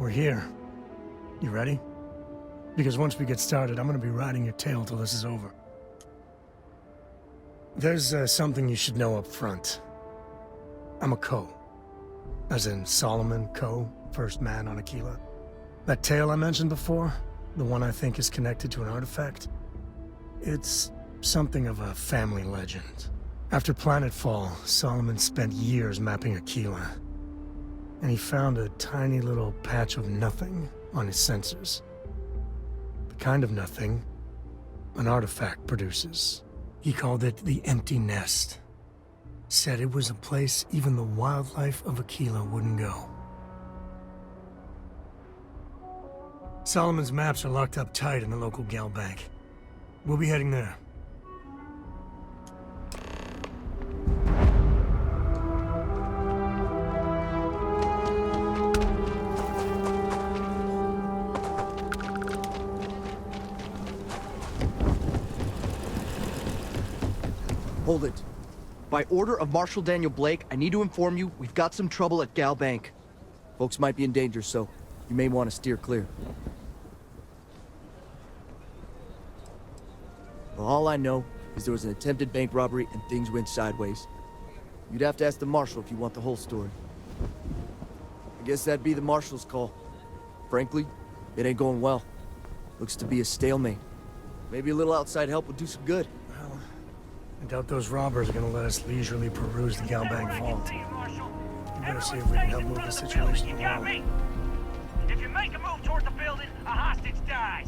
we're here. You ready? Because once we get started, I'm gonna be riding your tail till this is over. There's something you should know up front. I'm a Co. As in Solomon Co., first man on Aquila. That tale I mentioned before, the one I think is connected to an artifact, it's something of a family legend. After Planetfall, Solomon spent years mapping Aquila, and he found a tiny little patch of nothing on his sensors. The kind of nothing an artifact produces. He called it the Empty Nest. Said it was a place even the wildlife of Aquila wouldn't go. Solomon's maps are locked up tight in the local gal bank. We'll be heading there. Hold it. By order of Marshal Daniel Blake, I need to inform you we've got some trouble at Gal Bank. Folks might be in danger, so you may want to steer clear. Well, all I know is there was an attempted bank robbery and things went sideways. You'd have to ask the Marshal if you want the whole story. I guess that'd be the Marshal's call. Frankly, it ain't going well. Looks to be a stalemate. Maybe a little outside help would do some good. Well, I doubt those robbers are gonna let us leisurely peruse the gal bank vault. We better see if we can help move the situation along. If you make a move toward the building, a hostage dies.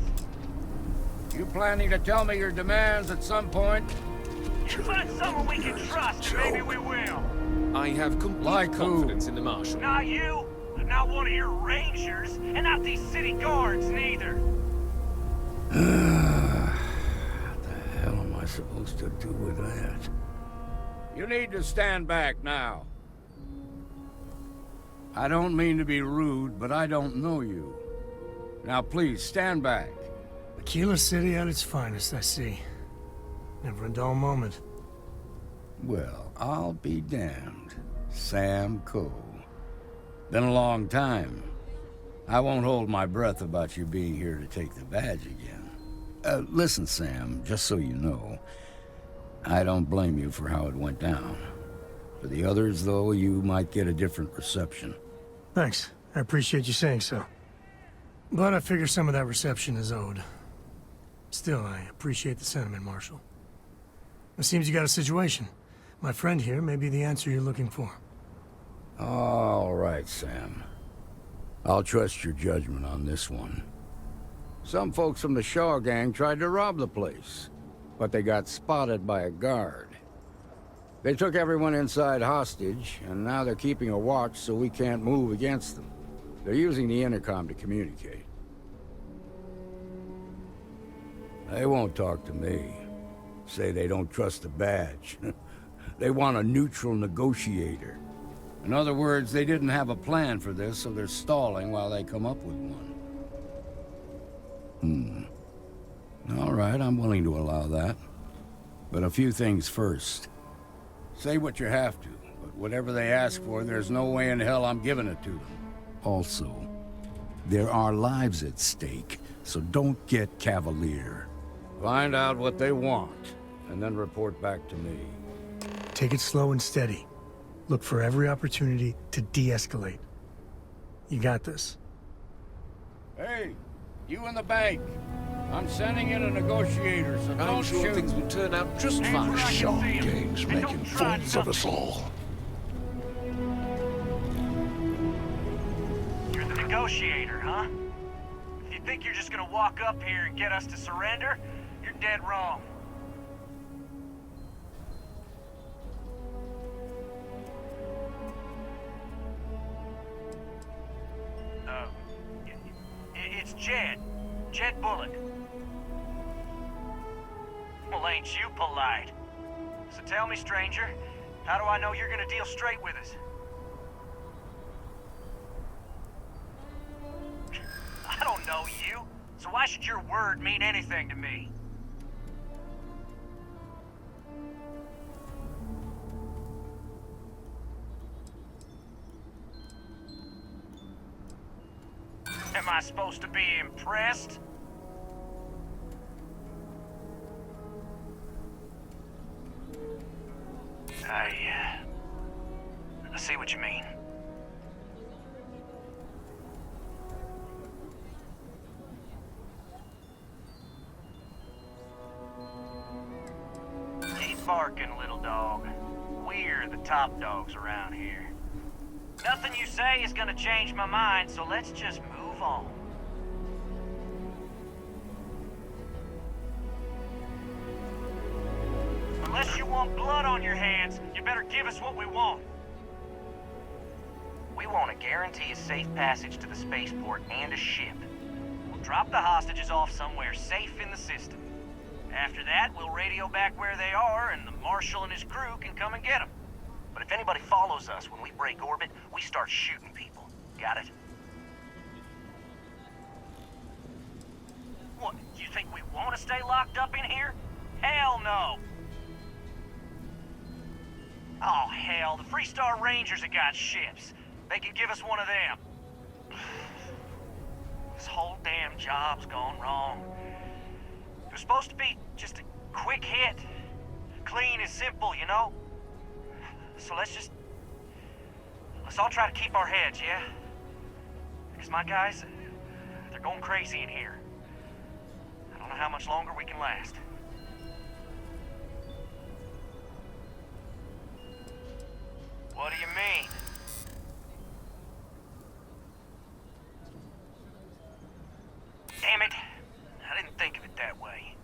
You planning to tell me your demands at some point? You find someone we can trust, and maybe we will. I have complete confidence in the Marshal. Not you, not one of your rangers, and not these city guards, neither. What the hell am I supposed to do with that? You need to stand back now. I don't mean to be rude, but I don't know you. Now please, stand back. Aquila City at its finest, I see. Never a dull moment. Well, I'll be damned. Sam Coe. Been a long time. I won't hold my breath about you being here to take the badge again. Listen, Sam, just so you know, I don't blame you for how it went down. For the others, though, you might get a different reception. Thanks. I appreciate you saying so. But I figure some of that reception is owed. Still, I appreciate the sentiment, Marshal. It seems you got a situation. My friend here may be the answer you're looking for. All right, Sam. I'll trust your judgment on this one. Some folks from the Shaw gang tried to rob the place, but they got spotted by a guard. They took everyone inside hostage, and now they're keeping a watch so we can't move against them. They're using the intercom to communicate. They won't talk to me. Say they don't trust the badge. They want a neutral negotiator. In other words, they didn't have a plan for this, so they're stalling while they come up with one. All right, I'm willing to allow that. But a few things first. Say what you have to, but whatever they ask for, there's no way in hell I'm giving it to them. Also, there are lives at stake, so don't get cavalier. Find out what they want, and then report back to me. Take it slow and steady. Look for every opportunity to de-escalate. You got this. Hey, you in the bank. I'm sending in a negotiator, so don't I'm sure shoot. things will turn out just fine. Shaw Gang's making fools of us all. You're the negotiator, huh? If you think you're just gonna walk up here and get us to surrender, you're dead wrong. It's Jed. Jed Bullock. Well, ain't you polite? So tell me, stranger, how do I know you're gonna deal straight with us? I don't know you, so why should your word mean anything to me? Am I supposed to be impressed? I see what you mean. Keep barking, little dog. We're the top dogs around here. Nothing you say is gonna change my mind, so let's just move on. Unless you want blood on your hands, you better give us what we want. We want to guarantee a safe passage to the spaceport and a ship. We'll drop the hostages off somewhere safe in the system. After that, we'll radio back where they are, and the Marshal and his crew can come and get them. But if anybody follows us when we break orbit, we start shooting people. Got it? What, you think we want to stay locked up in here? Hell no! Oh, hell, the Freestar Rangers have got ships. They can give us one of them. This whole damn job's gone wrong. It was supposed to be just a quick hit. Clean and simple, you know? So let's all try to keep our heads, yeah? Because my guys, they're going crazy in here. I don't know how much longer we can last. What do you mean? Damn it. I didn't think of it that way.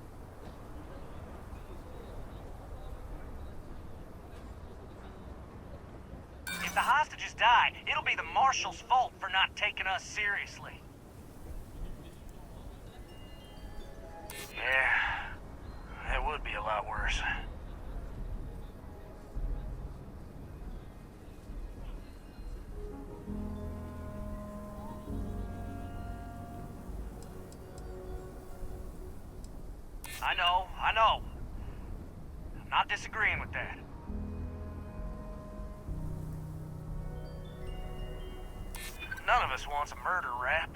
If the hostages die, it'll be the Marshal's fault for not taking us seriously. Yeah, that would be a lot worse. I know. I'm not disagreeing with that. None of us wants a murder rap.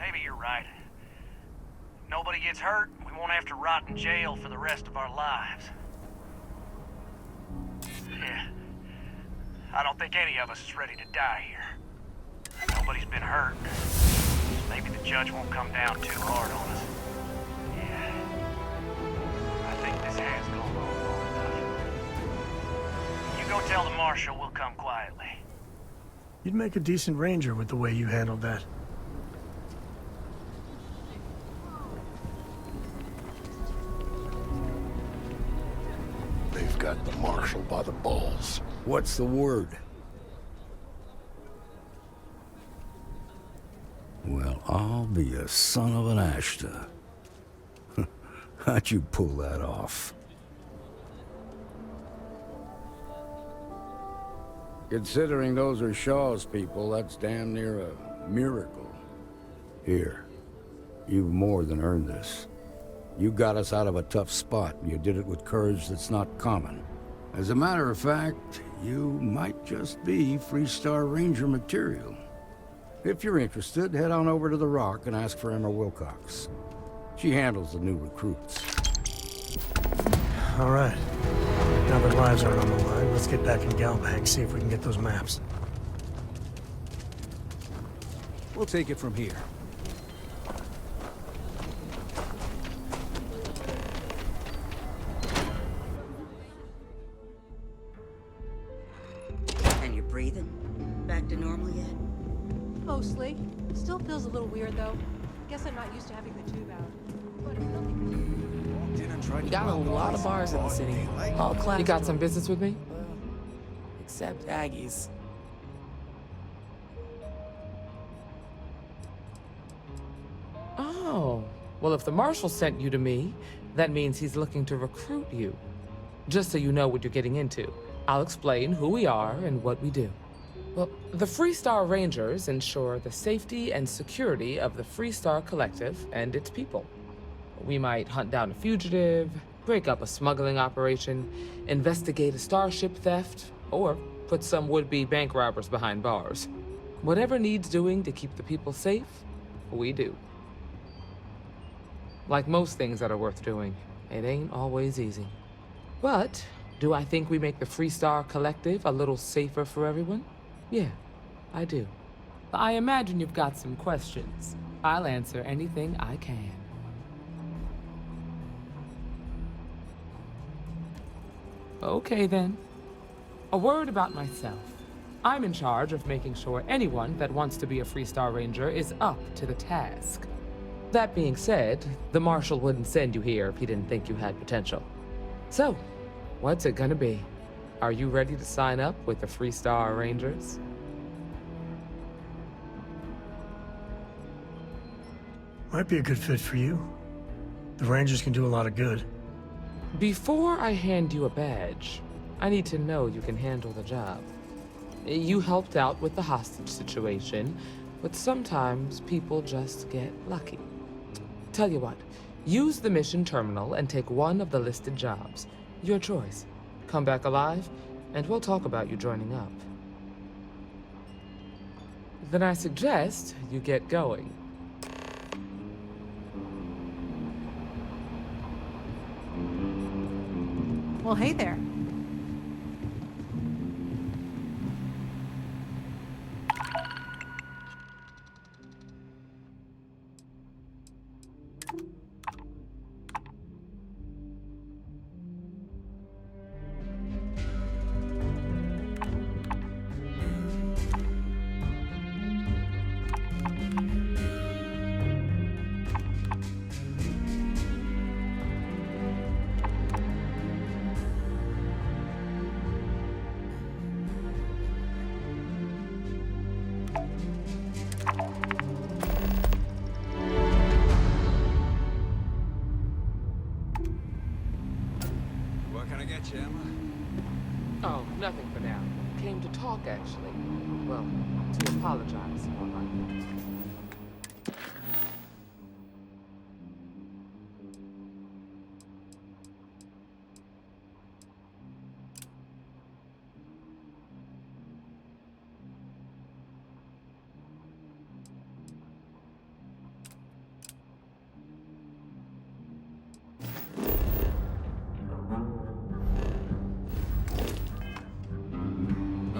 Maybe you're right. Nobody gets hurt, we won't have to rot in jail for the rest of our lives. Yeah. I don't think any of us is ready to die here. Nobody's been hurt. Maybe the judge won't come down too hard on us. Yeah. I think this has gone on long enough. You go tell the Marshal we'll come quietly. You'd make a decent ranger with the way you handled that. They've got the Marshal by the balls. What's the word? Well, I'll be a son of an Ashta. How'd you pull that off? Considering those are Shaw's people, that's damn near a miracle. Here, you've more than earned this. You got us out of a tough spot, and you did it with courage that's not common. As a matter of fact, you might just be Freestar Ranger material. If you're interested, head on over to the Rock and ask for Emma Wilcox. She handles the new recruits. All right. Now that lives aren't on the line, let's get back in Galbank, see if we can get those maps. We'll take it from here. And you're breathing? Back to normal yet? Mostly. Still feels a little weird, though. Guess I'm not used to having the tube out. But it's nothing. You got a lot of bars in the city. All class. You got some business with me? Except Aggie's. Oh. Well, if the Marshal sent you to me, that means he's looking to recruit you. Just so you know what you're getting into, I'll explain who we are and what we do. Well, the Freestar Rangers ensure the safety and security of the Freestar Collective and its people. We might hunt down a fugitive, break up a smuggling operation, investigate a starship theft, or put some would-be bank robbers behind bars. Whatever needs doing to keep the people safe, we do. Like most things that are worth doing, it ain't always easy. But do I think we make the Freestar Collective a little safer for everyone? Yeah, I do. I imagine you've got some questions. I'll answer anything I can. Okay then. A word about myself. I'm in charge of making sure anyone that wants to be a Freestar Ranger is up to the task. That being said, the Marshal wouldn't send you here if he didn't think you had potential. So, what's it gonna be? Are you ready to sign up with the Freestar Rangers? Might be a good fit for you. The Rangers can do a lot of good. Before I hand you a badge, I need to know you can handle the job. You helped out with the hostage situation, but sometimes people just get lucky. Tell you what, use the mission terminal and take one of the listed jobs. Your choice. Come back alive, and we'll talk about you joining up. Then I suggest you get going. Well, hey there. Oh, nothing for now. Came to talk, actually. Well, to apologize, more like.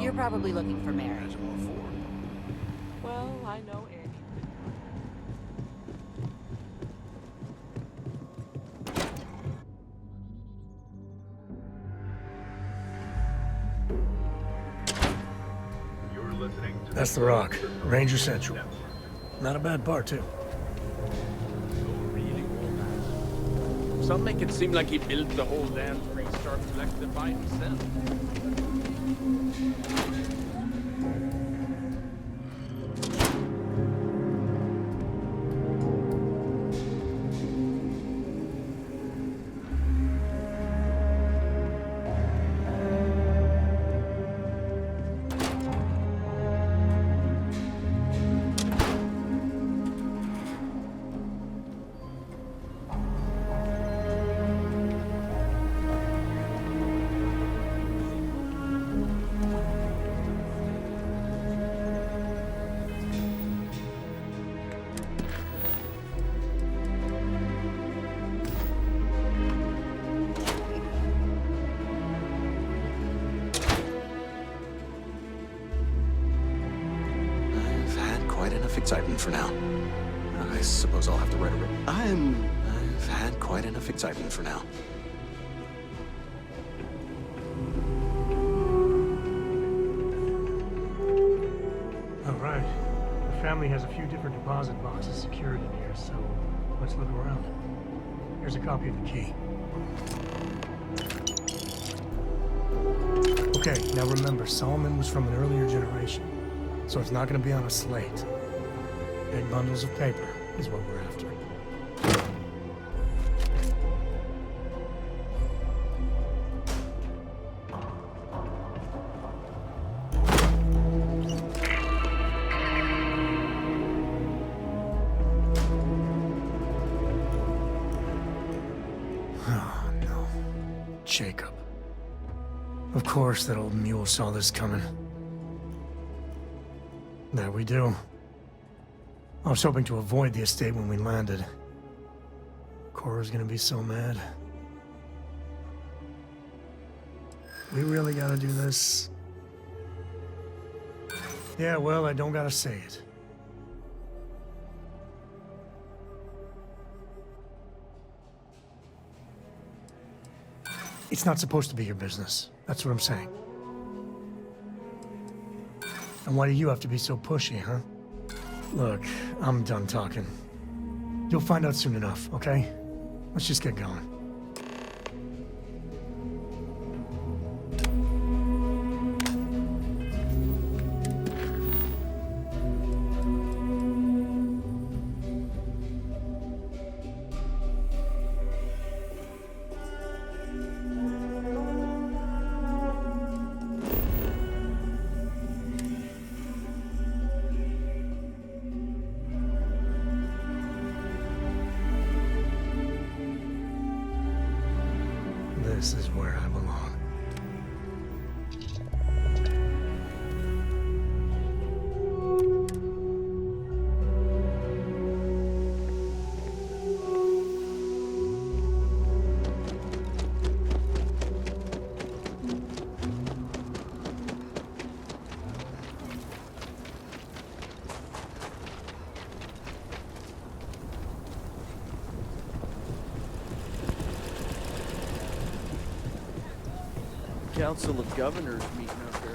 You're probably looking for Mary. Well, I know Annie. That's the Rock, Ranger Central. Not a bad bar, too. Some make it seem like he built the whole damn Freestar Collective by himself. Excitement for now. I suppose I'll have to write a I've had quite enough excitement for now. All right. The family has a few different deposit boxes secured in here, so let's look around. Here's a copy of the key. Okay, now remember, Solomon was from an earlier generation, so it's not going to be on a slate. Big bundles of paper is what we're after. Oh, no. shakeup. Of course, that old mule saw this coming. There we do. I was hoping to avoid the estate when we landed. Cora's gonna be so mad. We really gotta do this? Yeah, well, I don't gotta say it. It's not supposed to be your business. That's what I'm saying. And why do you have to be so pushy, huh? Look, I'm done talking. You'll find out soon enough, okay? Let's just get going. This is where I belong. Council of Governors meeting up there.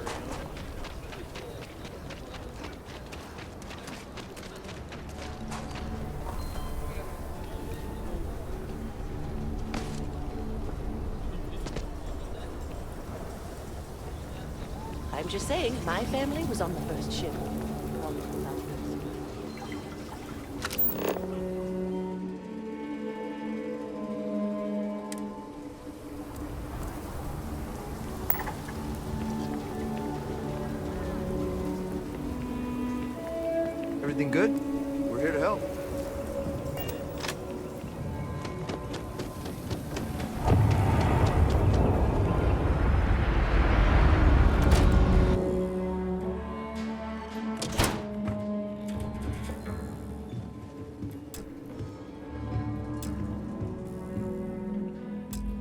I'm just saying, my family was on the first ship. Everything good? We're here to help.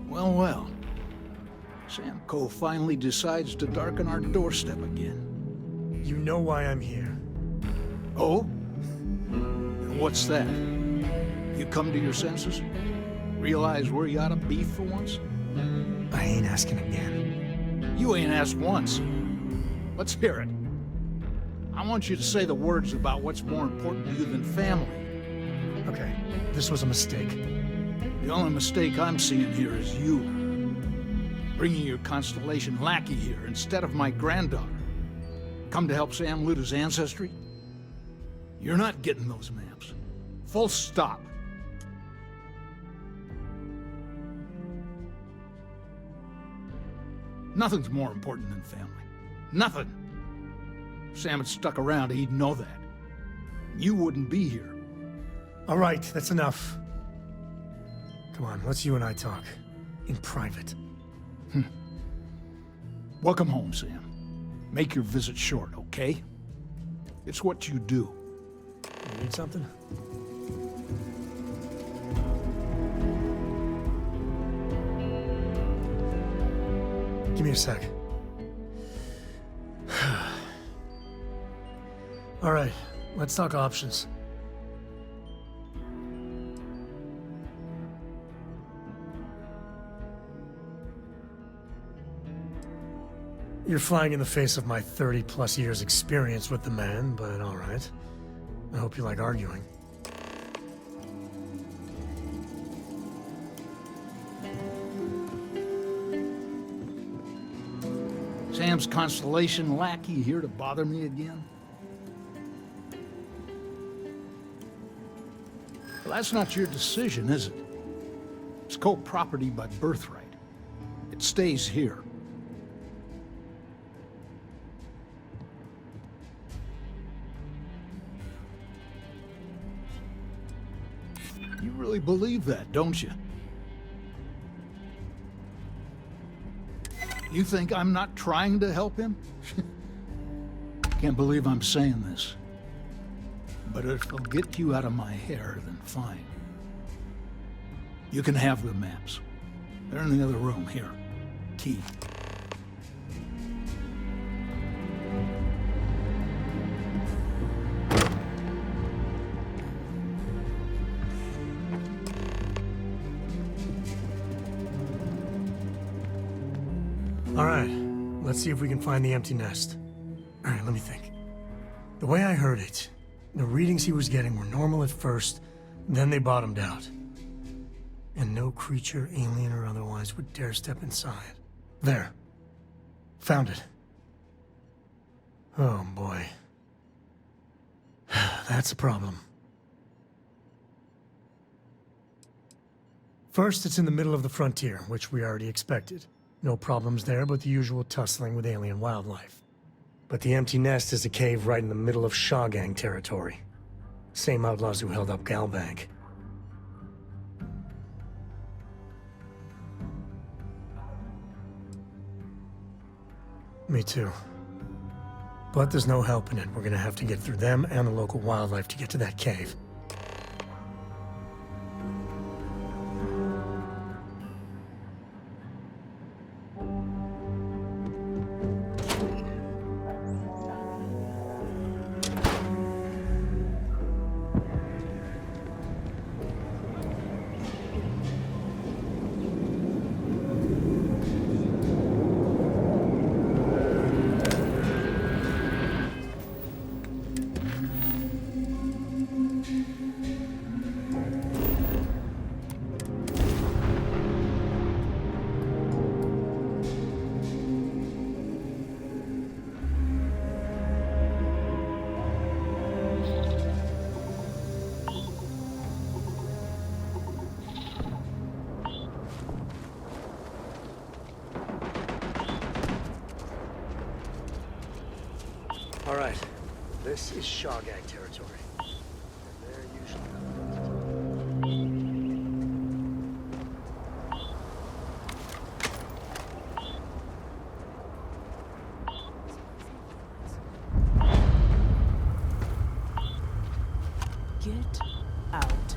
Well, well. Sam Coe finally decides to darken our doorstep again. You know why I'm here. Oh? And what's that? You come to your senses? Realize where you ought to be for once? I ain't asking again. You ain't asked once. Let's hear it. I want you to say the words about what's more important to you than family. Okay, this was a mistake. The only mistake I'm seeing here is you. Bringing your Constellation lackey here instead of my granddaughter. Come to help Sam loot his ancestry? You're not getting those maps. Full stop. Nothing's more important than family. Nothing. If Sam had stuck around, he'd know that. You wouldn't be here. All right, that's enough. Come on, let's you and I talk. In private. Welcome home, Sam. Make your visit short, okay? It's what you do. You need something? Give me a sec. All right, let's talk options. You're flying in the face of my 30-plus years experience with the man, but all right. I hope you like arguing. Sam's Constellation lackey here to bother me again? Well, that's not your decision, is it? It's co-property by birthright. It stays here. You really believe that, don't you? You think I'm not trying to help him? Can't believe I'm saying this. But if it'll get you out of my hair, then fine. You can have the maps. They're in the other room. Here. Key. All right, let's see if we can find the empty nest. All right, let me think. The way I heard it, the readings he was getting were normal at first, then they bottomed out. And no creature, alien or otherwise, would dare step inside. There. Found it. Oh, boy. That's a problem. First, it's in the middle of the frontier, which we already expected. No problems there, but the usual tussling with alien wildlife. But the empty nest is a cave right in the middle of Shaw Gang territory. Same outlaws who held up Galbank. Me too. But there's no helping it. We're gonna have to get through them and the local wildlife to get to that cave. All right, this is Shaw Gang territory. And they're usually... Get out.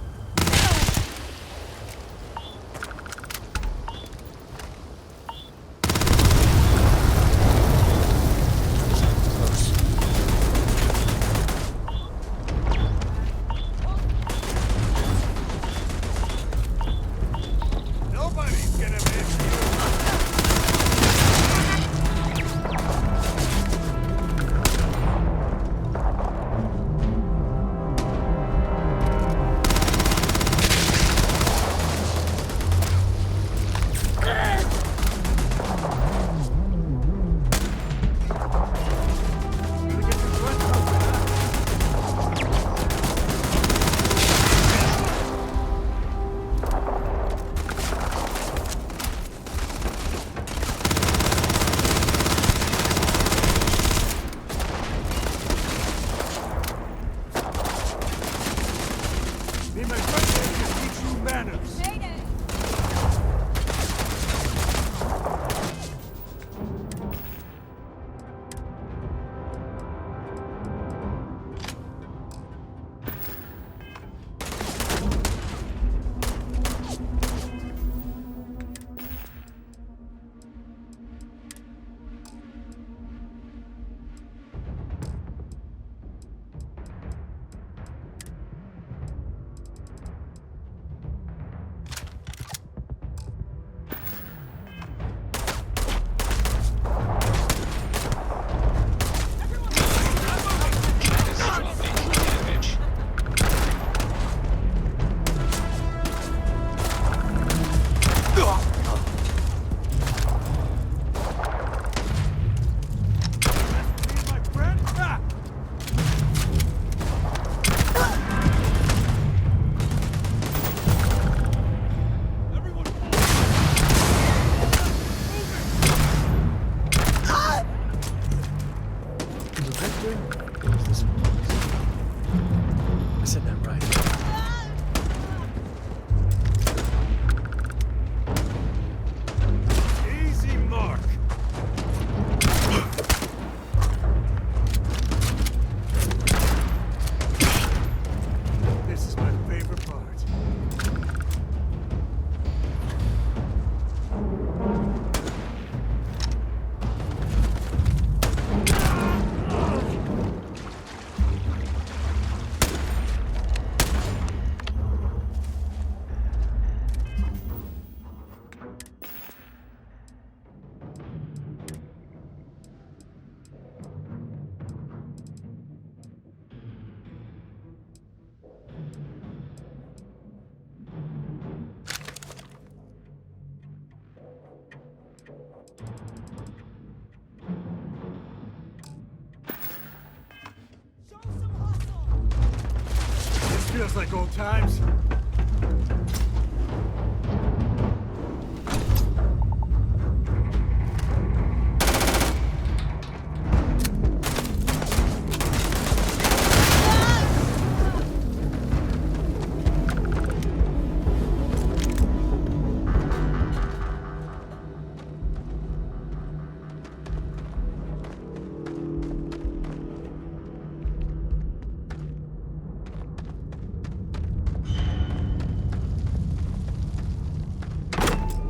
Feels like old times.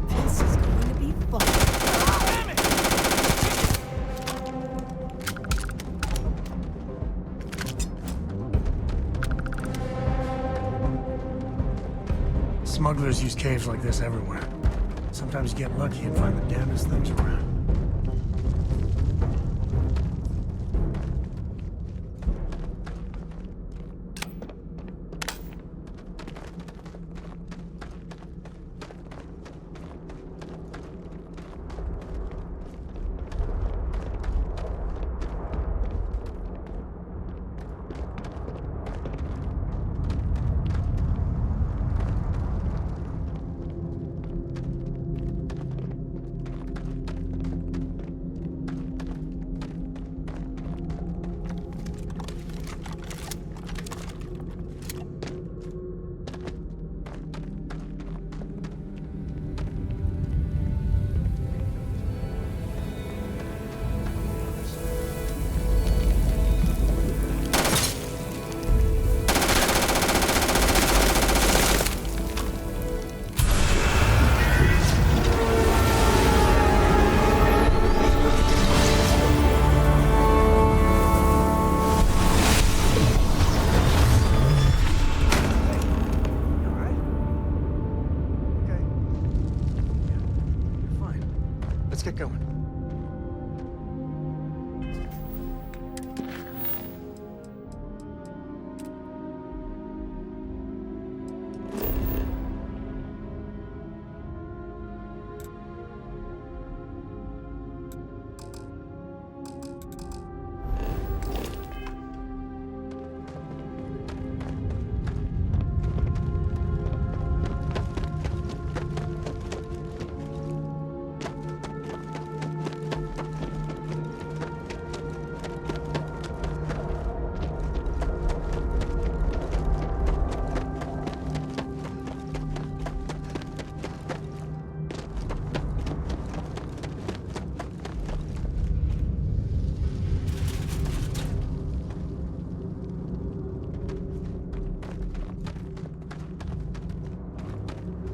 This is going to be fun. Smugglers use caves like this everywhere. Sometimes you get lucky and find the damnedest things around. Let's get going.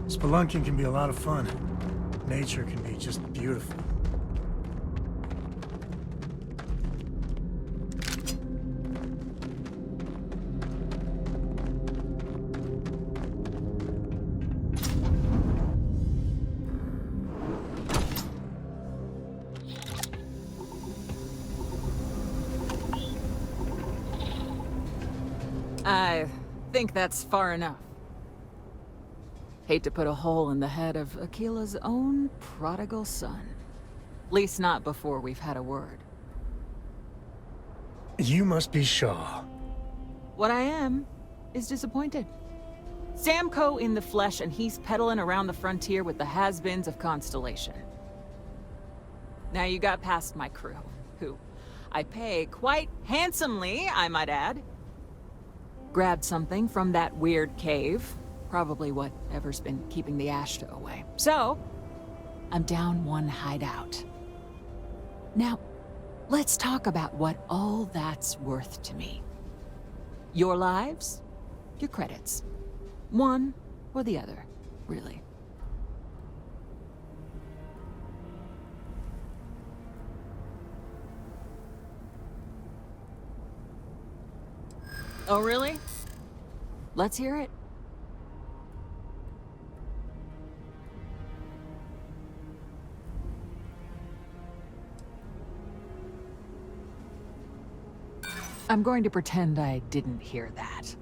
Spelunking can be a lot of fun. Nature can be just beautiful. I think that's far enough. Hate to put a hole in the head of Akila's own prodigal son. Least not before we've had a word. You must be Shaw. What I am is disappointed. Sam Coe in the flesh, and he's peddling around the frontier with the has-beens of Constellation. Now you got past my crew, who I pay quite handsomely, I might add. Grabbed something from that weird cave. Probably whatever's been keeping the Ashta away. So, I'm down one hideout. Now, let's talk about what all that's worth to me. Your lives, your credits. One or the other, really. Oh, really? Let's hear it. I'm going to pretend I didn't hear that.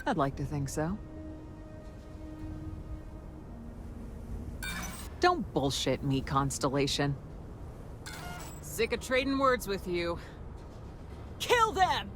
I'd like to think so. Don't bullshit me, Constellation. Sick of trading words with you. Kill them!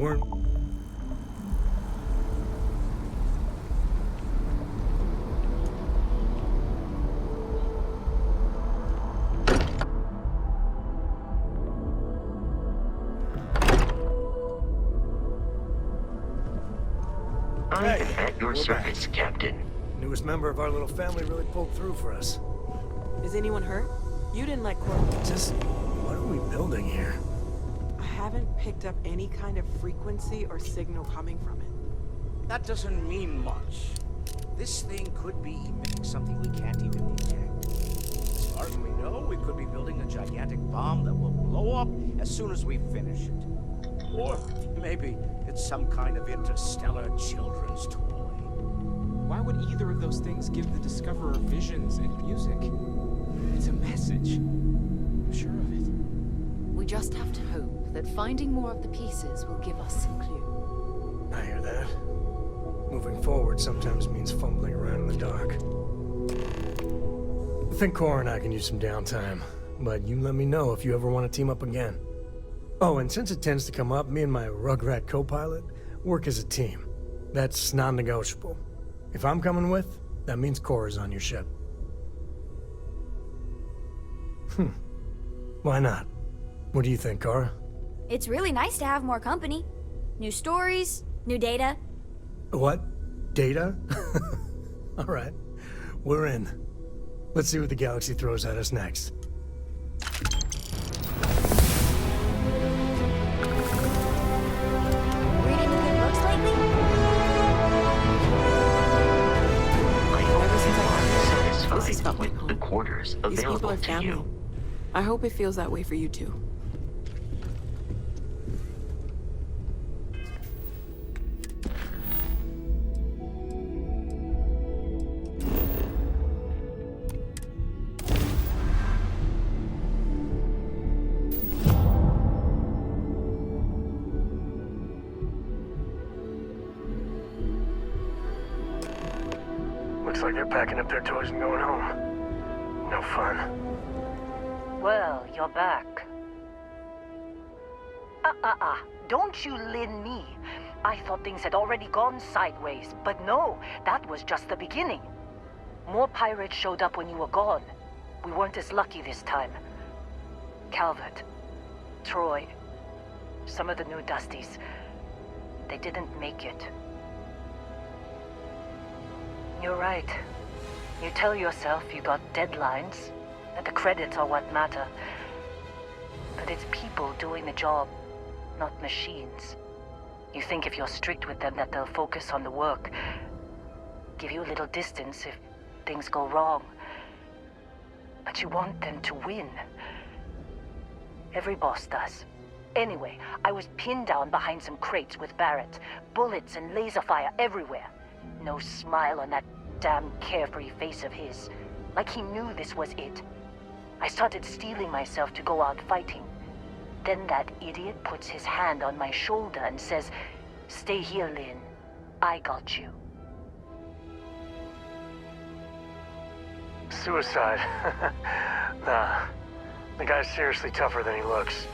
We're... I am at your service, Captain. Newest member of our little family really pulled through for us. Is anyone hurt? You didn't let Corbin. Just... what are we building here? I haven't picked up any kind of frequency or signal coming from it. That doesn't mean much. This thing could be emitting something we can't even detect. As far as we know, we could be building a gigantic bomb that will blow up as soon as we finish it. Or maybe it's some kind of interstellar children's toy. Why would either of those things give the Discoverer visions and music? It's a message. I'm sure of it. We just have to hope that finding more of the pieces will give us some clue. I hear that. Moving forward sometimes means fumbling around in the dark. I think Cora and I can use some downtime, but you let me know if you ever want to team up again. Oh, and since it tends to come up, me and my Rugrat co-pilot work as a team. That's non-negotiable. If I'm coming with, that means Cora's on your ship. Why not? What do you think, Cora? It's really nice to have more company. New stories, new data. What? Data? All right. We're in. Let's see what the galaxy throws at us next. Read any good books lately? This is felt like home. The quarters These people available are to family. you. I hope it feels that way for you too. Looks like they're packing up their toys and going home. No fun. Well, you're back. Don't you lin me. I thought things had already gone sideways, but no, that was just the beginning. More pirates showed up when you were gone. We weren't as lucky this time. Calvert, Troy, some of the new Dusties, they didn't make it. You're right. You tell yourself you got deadlines, and the credits are what matter. But it's people doing the job, not machines. You think if you're strict with them that they'll focus on the work, give you a little distance if things go wrong. But you want them to win. Every boss does. Anyway, I was pinned down behind some crates with Barrett. Bullets and laser fire everywhere. No smile on that damn carefree face of his. Like he knew this was it. I started steeling myself to go out fighting. Then that idiot puts his hand on my shoulder and says, "Stay here, Lynn. I got you." Suicide. Nah. The guy's seriously tougher than he looks.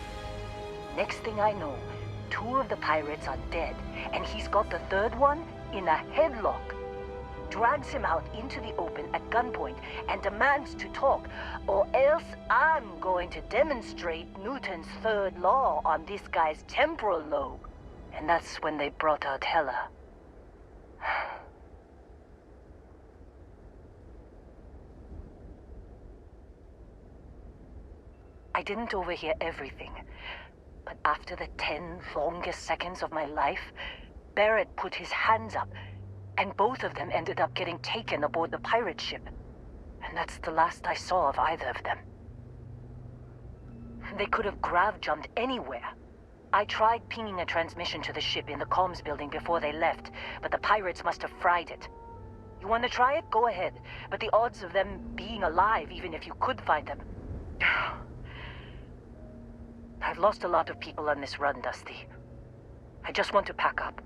Next thing I know, 2 of the pirates are dead, and he's got the 3rd one in a headlock. Drags him out into the open at gunpoint and demands to talk, or else I'm going to demonstrate Newton's 3rd law on this guy's temporal lobe. And that's when they brought out Hela. I didn't overhear everything, but after the 10 longest seconds of my life, Barrett put his hands up, and both of them ended up getting taken aboard the pirate ship. And that's the last I saw of either of them. They could have grav-jumped anywhere. I tried pinging a transmission to the ship in the comms building before they left, but the pirates must have fried it. You want to try it? Go ahead. But the odds of them being alive, even if you could find them... I've lost a lot of people on this run, Dusty. I just want to pack up.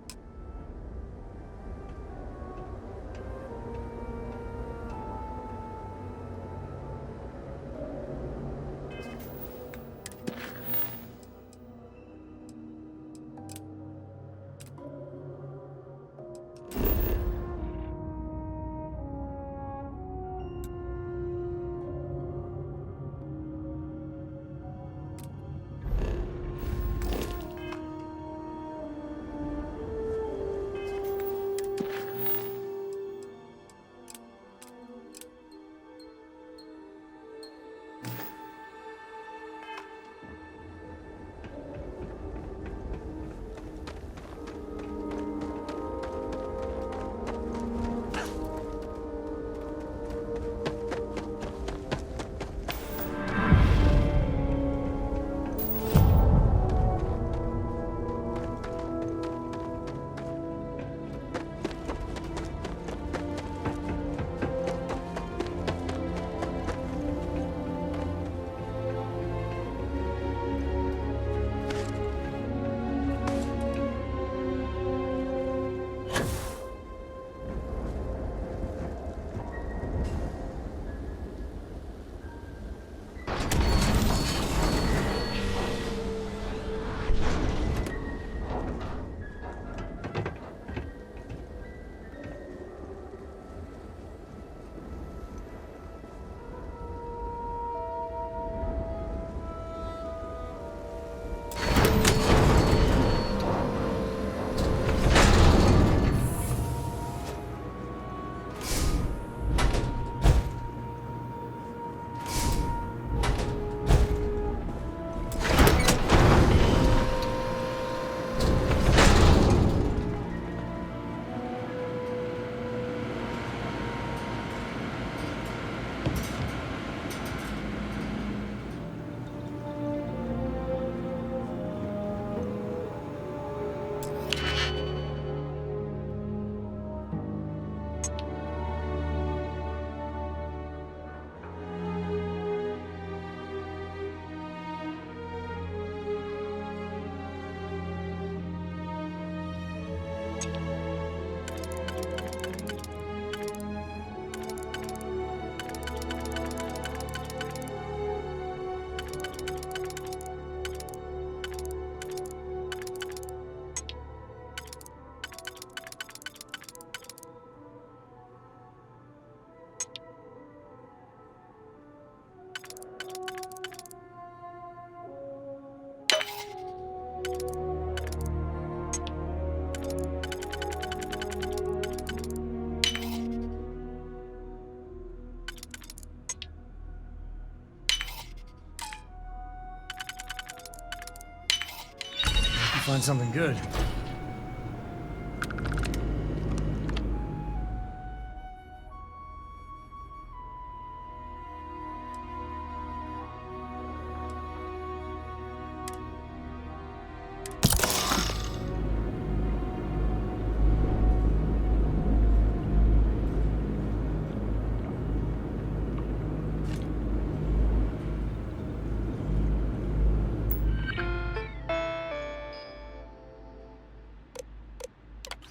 you find something good.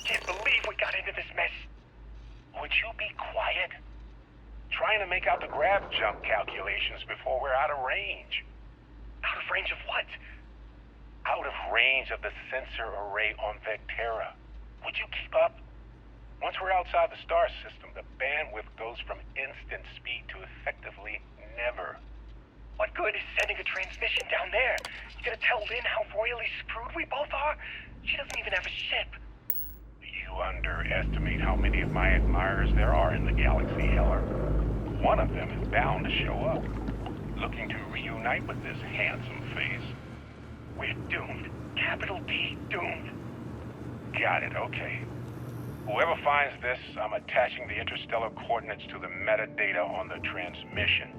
Can't believe we got into this mess. Would you be quiet? Trying to make out the grav jump calculations before we're out of range. Out of range of what? Out of range of the sensor array on Vectera. Would you keep up? Once we're outside the star system, the bandwidth goes from instant speed to effectively never. What good is sending a transmission down there? You gonna tell Lynn how royally screwed we both are? She doesn't even have a ship. You underestimate how many of my admirers there are in the galaxy, Heller. One of them is bound to show up, looking to reunite with this handsome face. We're doomed. Capital D, doomed. Got it, okay. Whoever finds this, I'm attaching the interstellar coordinates to the metadata on the transmission.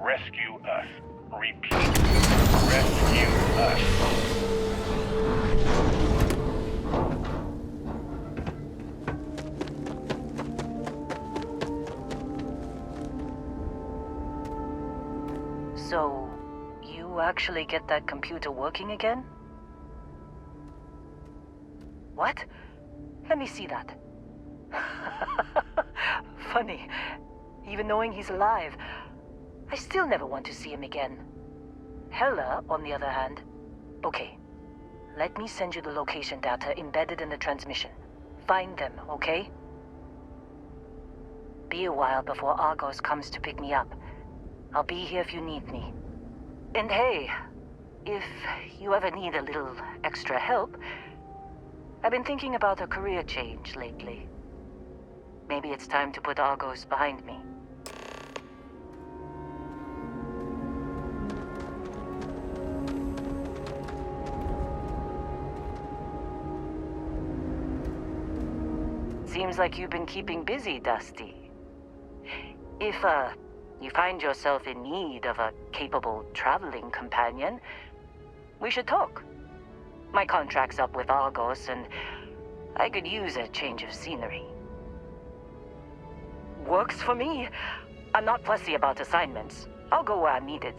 Rescue us. Repeat. Rescue us. So, you actually get that computer working again? What? Let me see that. Funny. Even knowing he's alive, I still never want to see him again. Hella, on the other hand. Okay. Let me send you the location data embedded in the transmission. Find them, okay? Be a while before Argos comes to pick me up. I'll be here if you need me. And hey, if you ever need a little extra help, I've been thinking about a career change lately. Maybe it's time to put Argos behind me. Seems like you've been keeping busy, Dusty. If, you find yourself in need of a capable traveling companion, we should talk. My contract's up with Argos, and I could use a change of scenery. Works for me. I'm not fussy about assignments. I'll go where I'm needed.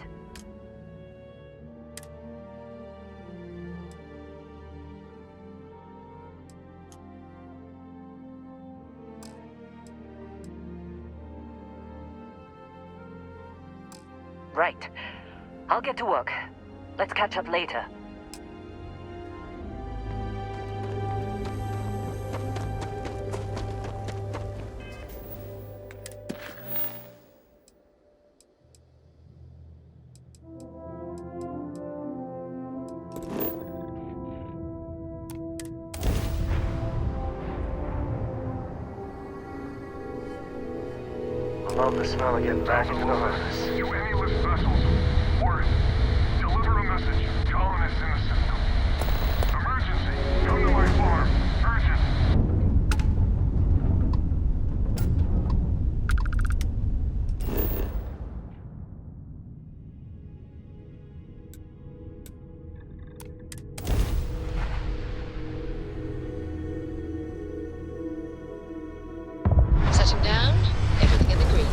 Right. I'll get to work. Let's catch up later. Love the smell of getting back into the harness. You emulous vessels. Word. Deliver a message. Colonists in the system. Emergency. Come to my farm. Urgent. Set him down. Everything in the green.